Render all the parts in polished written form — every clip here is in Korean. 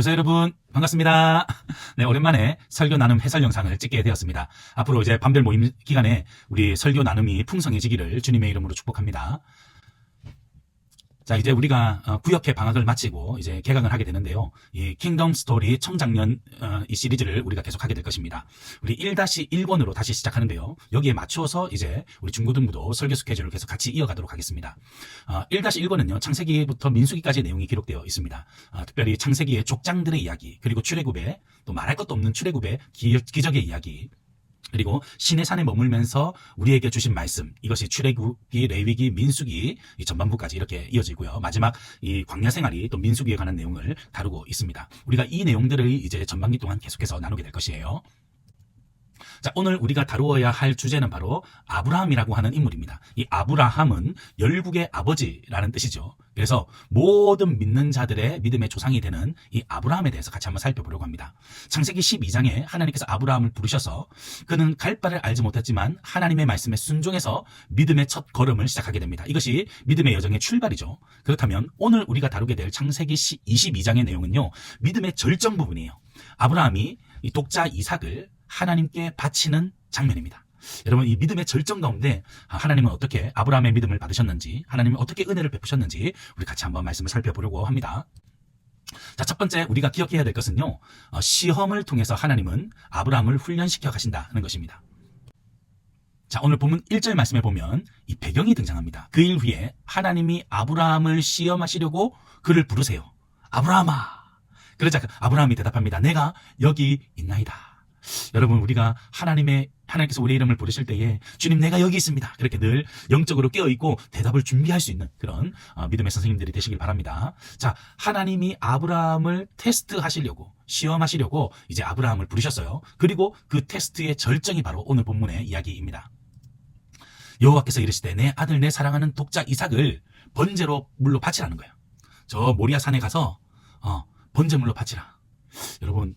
교사 여러분 반갑습니다. 네, 오랜만에 설교 나눔 해설 영상을 찍게 되었습니다. 앞으로 이제 밤별 모임 기간에 우리 설교 나눔이 풍성해지기를 주님의 이름으로 축복합니다. 자, 이제 우리가 구역회 방학을 마치고 이제 개강을 하게 되는데요. 이 킹덤 스토리 청장년 이 시리즈를 우리가 계속 하게 될 것입니다. 우리 1-1권으로 다시 시작하는데요. 여기에 맞추어서 이제 우리 중고등부도 설교 스케줄을 계속 같이 이어가도록 하겠습니다. 1-1권은요. 창세기부터 민수기까지 내용이 기록되어 있습니다. 특별히 창세기의 족장들의 이야기, 그리고 출애굽의 또 말할 것도 없는 출애굽의 기적의 이야기, 그리고 신의 산에 머물면서 우리에게 주신 말씀, 이것이 출애굽기, 레위기, 민수기 이 전반부까지 이렇게 이어지고요. 마지막 이 광야 생활이 또 민수기에 관한 내용을 다루고 있습니다. 우리가 이 내용들을 이제 전반기 동안 계속해서 나누게 될 것이에요. 자, 오늘 우리가 다루어야 할 주제는 바로 아브라함이라고 하는 인물입니다. 이 아브라함은 열국의 아버지라는 뜻이죠. 그래서 모든 믿는 자들의 믿음의 조상이 되는 이 아브라함에 대해서 같이 한번 살펴보려고 합니다. 창세기 12장에 하나님께서 아브라함을 부르셔서 그는 갈 바를 알지 못했지만 하나님의 말씀에 순종해서 믿음의 첫 걸음을 시작하게 됩니다. 이것이 믿음의 여정의 출발이죠. 그렇다면 오늘 우리가 다루게 될 창세기 22장의 내용은요, 믿음의 절정 부분이에요. 아브라함이 이 독자 이삭을 하나님께 바치는 장면입니다. 여러분, 이 믿음의 절정 가운데 하나님은 어떻게 아브라함의 믿음을 받으셨는지, 하나님은 어떻게 은혜를 베푸셨는지 우리 같이 한번 말씀을 살펴보려고 합니다. 자, 첫 번째 우리가 기억해야 될 것은요, 시험을 통해서 하나님은 아브라함을 훈련시켜 가신다는 것입니다. 자, 오늘 본문 1절 말씀에 보면 이 배경이 등장합니다. 그 일 후에 하나님이 아브라함을 시험하시려고 그를 부르세요. 아브라함아. 그러자 아브라함이 대답합니다. 내가 여기 있나이다. 여러분, 우리가 하나님께서 우리의 이름을 부르실 때에 주님 내가 여기 있습니다, 그렇게 늘 영적으로 깨어있고 대답을 준비할 수 있는 그런 믿음의 선생님들이 되시길 바랍니다. 자, 하나님이 아브라함을 테스트하시려고, 시험하시려고 이제 아브라함을 부르셨어요. 그리고 그 테스트의 절정이 바로 오늘 본문의 이야기입니다. 여호와께서 이르시되 내 아들 내 사랑하는 독자 이삭을 번제로 물로 바치라는 거예요. 저 모리아 산에 가서 번제물로 바치라. 여러분,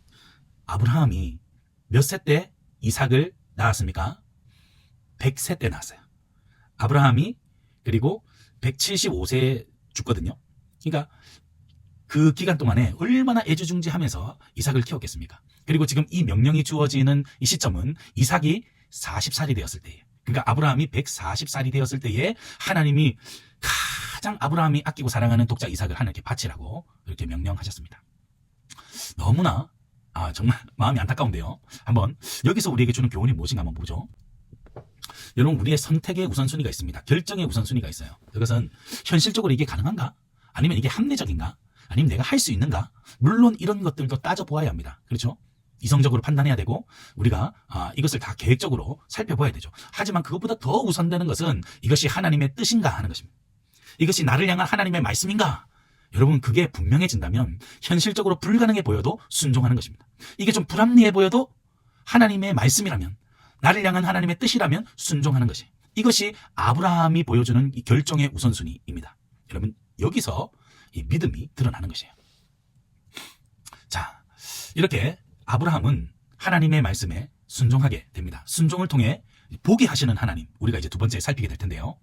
아브라함이 몇 세 때 이삭을 낳았습니까? 100세 때 낳았어요. 아브라함이 그리고 175세에 죽거든요. 그러니까 그 기간 동안에 얼마나 애지중지하면서 이삭을 키웠겠습니까? 그리고 지금 이 명령이 주어지는 이 시점은 이삭이 40살이 되었을 때예요. 그러니까 아브라함이 140살이 되었을 때에 하나님이 가장 아브라함이 아끼고 사랑하는 독자 이삭을 하나님께 바치라고 이렇게 명령하셨습니다. 너무나 정말 마음이 안타까운데요. 한번 여기서 우리에게 주는 교훈이 무엇인가 한번 보죠. 여러분, 우리의 선택의 우선순위가 있습니다. 결정의 우선순위가 있어요. 그것은 현실적으로 이게 가능한가? 아니면 이게 합리적인가? 아니면 내가 할 수 있는가? 물론 이런 것들도 따져보아야 합니다. 그렇죠? 이성적으로 판단해야 되고 우리가 이것을 다 계획적으로 살펴봐야 되죠. 하지만 그것보다 더 우선되는 것은 이것이 하나님의 뜻인가 하는 것입니다. 이것이 나를 향한 하나님의 말씀인가? 여러분, 그게 분명해진다면 현실적으로 불가능해 보여도 순종하는 것입니다. 이게 좀 불합리해 보여도 하나님의 말씀이라면, 나를 향한 하나님의 뜻이라면 순종하는 것이, 이것이 아브라함이 보여주는 이 결정의 우선순위입니다. 여러분, 여기서 이 믿음이 드러나는 것이에요. 자, 이렇게 아브라함은 하나님의 말씀에 순종하게 됩니다. 순종을 통해 보게 하시는 하나님, 우리가 이제 두 번째 살피게 될 텐데요.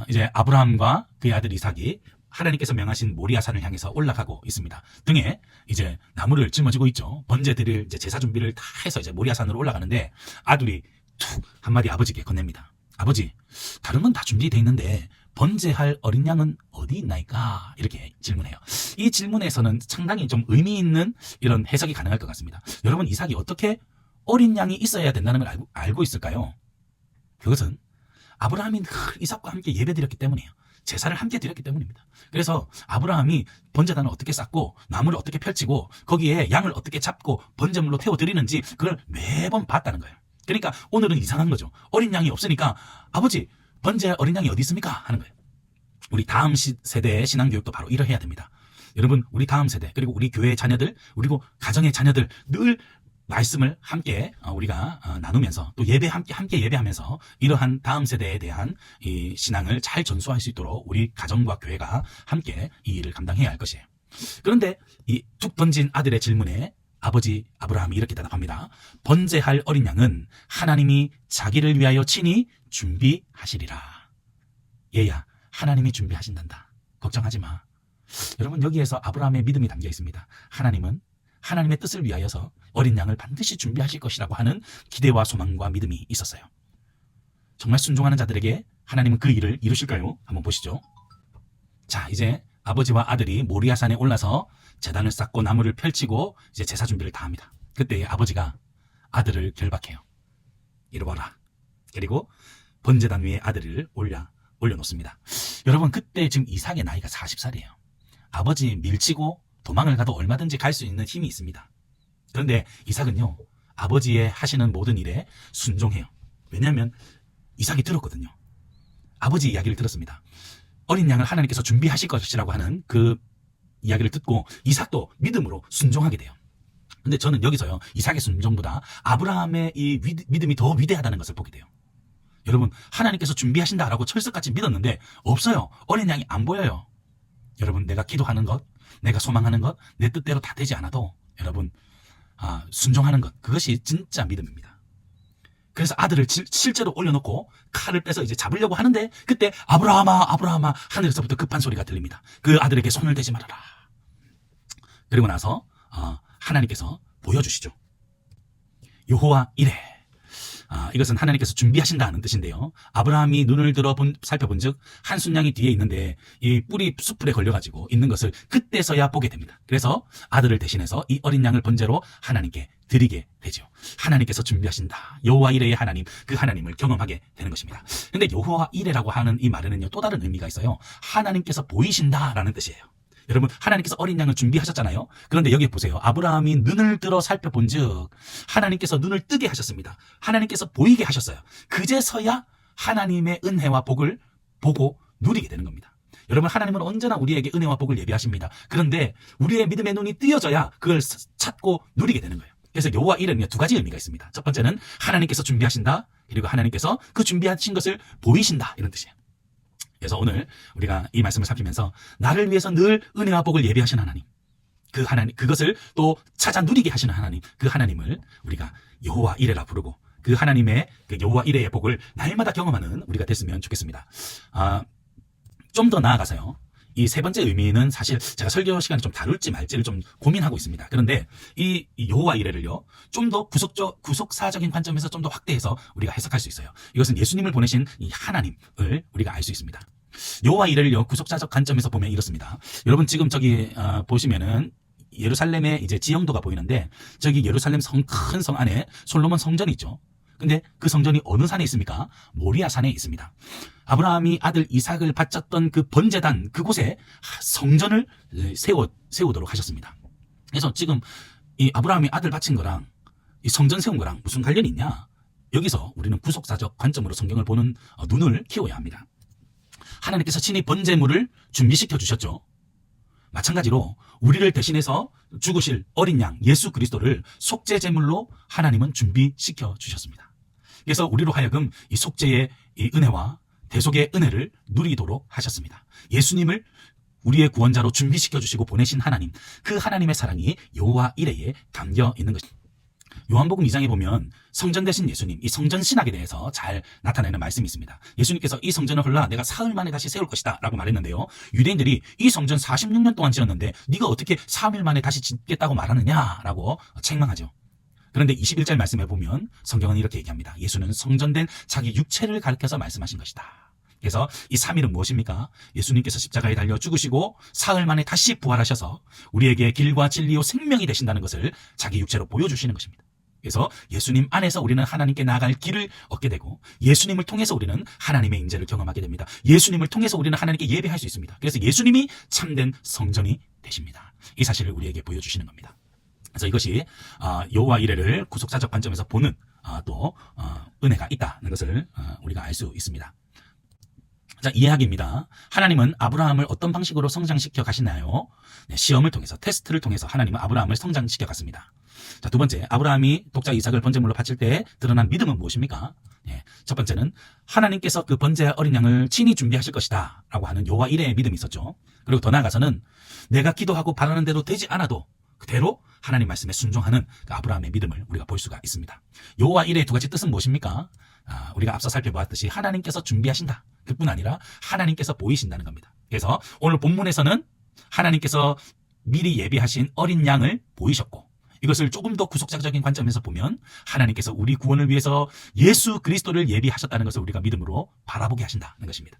이제 아브라함과 그의 아들 이삭이 하나님께서 명하신 모리아산을 향해서 올라가고 있습니다. 등에 이제 나무를 짊어지고 있죠. 번제 드릴 이제 제사 준비를 다 해서 이제 모리아산으로 올라가는데 아들이 툭 한마디 아버지께 건넵니다. 아버지, 다른 건 다 준비되어 있는데 번제할 어린 양은 어디 있나이까? 이렇게 질문해요. 이 질문에서는 상당히 좀 의미 있는 이런 해석이 가능할 것 같습니다. 여러분, 이삭이 어떻게 어린 양이 있어야 된다는 걸 알고 있을까요? 그것은 아브라함이 늘 이삭과 함께 예배드렸기 때문이에요. 제사를 함께 드렸기 때문입니다. 그래서 아브라함이 번제단을 어떻게 쌓고 나무를 어떻게 펼치고 거기에 양을 어떻게 잡고 번제물로 태워드리는지 그걸 매번 봤다는 거예요. 그러니까 오늘은 이상한 거죠. 어린 양이 없으니까 아버지, 번제할 어린 양이 어디 있습니까? 하는 거예요. 우리 다음 세대의 신앙교육도 바로 이러해야 됩니다. 여러분, 우리 다음 세대, 그리고 우리 교회의 자녀들, 그리고 가정의 자녀들 늘 말씀을 함께 우리가 나누면서 또 함께 예배하면서 이러한 다음 세대에 대한 이 신앙을 잘 전수할 수 있도록 우리 가정과 교회가 함께 이 일을 감당해야 할 것이에요. 그런데 이 툭 던진 아들의 질문에 아버지 아브라함이 이렇게 대답합니다. 번제할 어린 양은 하나님이 자기를 위하여 친히 준비하시리라. 얘야, 하나님이 준비하신단다. 걱정하지 마. 여러분, 여기에서 아브라함의 믿음이 담겨 있습니다. 하나님은 하나님의 뜻을 위하여서 어린 양을 반드시 준비하실 것이라고 하는 기대와 소망과 믿음이 있었어요. 정말 순종하는 자들에게 하나님은 그 일을 이루실까요? 한번 보시죠. 자, 이제 아버지와 아들이 모리아산에 올라서 제단을 쌓고 나무를 펼치고 이제 제사 준비를 다 합니다. 그때 아버지가 아들을 결박해요. 이리 와라. 그리고 번제단 위에 아들을 올려놓습니다. 여러분, 그때 지금 이삭의 나이가 40살이에요. 아버지 밀치고 도망을 가도 얼마든지 갈 수 있는 힘이 있습니다. 그런데 이삭은요, 아버지의 하시는 모든 일에 순종해요. 왜냐하면 이삭이 들었거든요. 아버지 이야기를 들었습니다. 어린 양을 하나님께서 준비하실 것이라고 하는 그 이야기를 듣고 이삭도 믿음으로 순종하게 돼요. 근데 저는 여기서요, 이삭의 순종보다 아브라함의 이 믿음이 더 위대하다는 것을 보게 돼요. 여러분, 하나님께서 준비하신다라고 철석같이 믿었는데 없어요. 어린 양이 안 보여요. 여러분, 내가 기도하는 것, 내가 소망하는 것, 내 뜻대로 다 되지 않아도 여러분, 순종하는 것, 그것이 진짜 믿음입니다. 그래서 아들을 실제로 올려놓고 칼을 빼서 이제 잡으려고 하는데 그때 아브라함아, 아브라함아, 하늘에서부터 급한 소리가 들립니다. 그 아들에게 손을 대지 말아라. 그리고 나서 하나님께서 보여주시죠. 여호와 이레. 이것은 하나님께서 준비하신다는 뜻인데요. 아브라함이 눈을 들어 살펴본 즉 한 순양이 뒤에 있는데 이 뿔이 숯불에 걸려가지고 있는 것을 그때서야 보게 됩니다. 그래서 아들을 대신해서 이 어린 양을 번제로 하나님께 드리게 되죠. 하나님께서 준비하신다. 여호와 이레의 하나님, 그 하나님을 경험하게 되는 것입니다. 근데 여호와 이레라고 하는 이 말에는요, 또 다른 의미가 있어요. 하나님께서 보이신다라는 뜻이에요. 여러분, 하나님께서 어린 양을 준비하셨잖아요. 그런데 여기 보세요. 아브라함이 눈을 들어 살펴본 즉 하나님께서 눈을 뜨게 하셨습니다. 하나님께서 보이게 하셨어요. 그제서야 하나님의 은혜와 복을 보고 누리게 되는 겁니다. 여러분, 하나님은 언제나 우리에게 은혜와 복을 예비하십니다. 그런데 우리의 믿음의 눈이 뜨여져야 그걸 찾고 누리게 되는 거예요. 그래서 여호와 이레는 두 가지 의미가 있습니다. 첫 번째는 하나님께서 준비하신다. 그리고 하나님께서 그 준비하신 것을 보이신다. 이런 뜻이에요. 그래서 오늘 우리가 이 말씀을 살피면서 나를 위해서 늘 은혜와 복을 예비하신 하나님, 그 하나님, 그것을 또 찾아 누리게 하시는 하나님, 그 하나님을 우리가 여호와 이레라 부르고 그 하나님의 그 여호와 이레의 복을 날마다 경험하는 우리가 됐으면 좋겠습니다. 좀 더 나아가서요, 이 세 번째 의미는 사실 제가 설교 시간에 좀 다룰지 말지를 좀 고민하고 있습니다. 그런데 이 여호와 이레를요, 좀 더 구속사적인 관점에서 좀 더 확대해서 우리가 해석할 수 있어요. 이것은 예수님을 보내신 이 하나님을 우리가 알 수 있습니다. 여호와 이레를요, 구속사적 관점에서 보면 이렇습니다. 여러분, 지금 저기 보시면은 예루살렘의 이제 지형도가 보이는데 저기 예루살렘 큰 성 안에 솔로몬 성전이 있죠. 근데 그 성전이 어느 산에 있습니까? 모리아 산에 있습니다. 아브라함이 아들 이삭을 바쳤던 그 번제단 그곳에 성전을 세우도록 하셨습니다. 그래서 지금 이 아브라함이 아들 바친 거랑 이 성전 세운 거랑 무슨 관련이 있냐? 여기서 우리는 구속사적 관점으로 성경을 보는 눈을 키워야 합니다. 하나님께서 친히 번제물을 준비시켜 주셨죠. 마찬가지로 우리를 대신해서 죽으실 어린 양 예수 그리스도를 속죄 제물로 하나님은 준비시켜 주셨습니다. 그래서 우리로 하여금 이 속죄의 이 은혜와 대속의 은혜를 누리도록 하셨습니다. 예수님을 우리의 구원자로 준비시켜 주시고 보내신 하나님, 그 하나님의 사랑이 여호와 이레에 담겨 있는 것입니다. 요한복음 2장에 보면 성전 되신 예수님, 이 성전 신학에 대해서 잘 나타내는 말씀이 있습니다. 예수님께서 이 성전을 헐라 내가 사흘 만에 다시 세울 것이다 라고 말했는데요, 유대인들이 이 성전 46년 동안 지었는데 네가 어떻게 3일 만에 다시 짓겠다고 말하느냐 라고 책망하죠. 그런데 21절 말씀에 보면 성경은 이렇게 얘기합니다. 예수는 성전된 자기 육체를 가리켜서 말씀하신 것이다. 그래서 이 3일은 무엇입니까? 예수님께서 십자가에 달려 죽으시고 사흘 만에 다시 부활하셔서 우리에게 길과 진리요 생명이 되신다는 것을 자기 육체로 보여주시는 것입니다. 그래서 예수님 안에서 우리는 하나님께 나아갈 길을 얻게 되고 예수님을 통해서 우리는 하나님의 임재를 경험하게 됩니다. 예수님을 통해서 우리는 하나님께 예배할 수 있습니다. 그래서 예수님이 참된 성전이 되십니다. 이 사실을 우리에게 보여주시는 겁니다. 그래서 이것이 여호와 이레를 구속사적 관점에서 보는 또 은혜가 있다는 것을 우리가 알 수 있습니다. 자, 이해하기입니다. 하나님은 아브라함을 어떤 방식으로 성장시켜 가시나요? 네, 시험을 통해서, 테스트를 통해서 하나님은 아브라함을 성장시켜 갔습니다. 자, 두 번째, 아브라함이 독자 이삭을 번제물로 바칠 때 드러난 믿음은 무엇입니까? 네, 첫 번째는 하나님께서 그 번제 어린 양을 친히 준비하실 것이다 라고 하는 여호와 이레의 믿음이 있었죠. 그리고 더 나아가서는 내가 기도하고 바라는 대로 되지 않아도 그대로 하나님 말씀에 순종하는 그 아브라함의 믿음을 우리가 볼 수가 있습니다. 여호와 이레의 두 가지 뜻은 무엇입니까? 우리가 앞서 살펴보았듯이 하나님께서 준비하신다. 그뿐 아니라 하나님께서 보이신다는 겁니다. 그래서 오늘 본문에서는 하나님께서 미리 예비하신 어린 양을 보이셨고, 이것을 조금 더 구속사적인 관점에서 보면 하나님께서 우리 구원을 위해서 예수 그리스도를 예비하셨다는 것을 우리가 믿음으로 바라보게 하신다는 것입니다.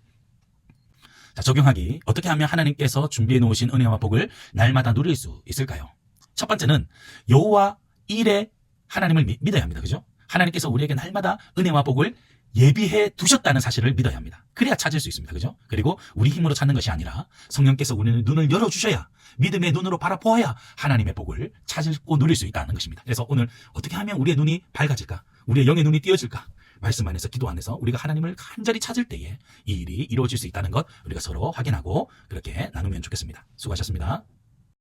자, 적용하기. 어떻게 하면 하나님께서 준비해 놓으신 은혜와 복을 날마다 누릴 수 있을까요? 첫 번째는 여호와 일에 하나님을 믿어야 합니다. 그죠? 하나님께서 우리에게 날마다 은혜와 복을 예비해 두셨다는 사실을 믿어야 합니다. 그래야 찾을 수 있습니다. 그죠? 그리고 우리 힘으로 찾는 것이 아니라 성령께서 우리는 눈을 열어주셔야, 믿음의 눈으로 바라보아야 하나님의 복을 찾고 누릴 수 있다는 것입니다. 그래서 오늘 어떻게 하면 우리의 눈이 밝아질까? 우리의 영의 눈이 띄어질까? 말씀 안에서, 기도 안에서 우리가 하나님을 간절히 찾을 때에 이 일이 이루어질 수 있다는 것 우리가 서로 확인하고 그렇게 나누면 좋겠습니다. 수고하셨습니다.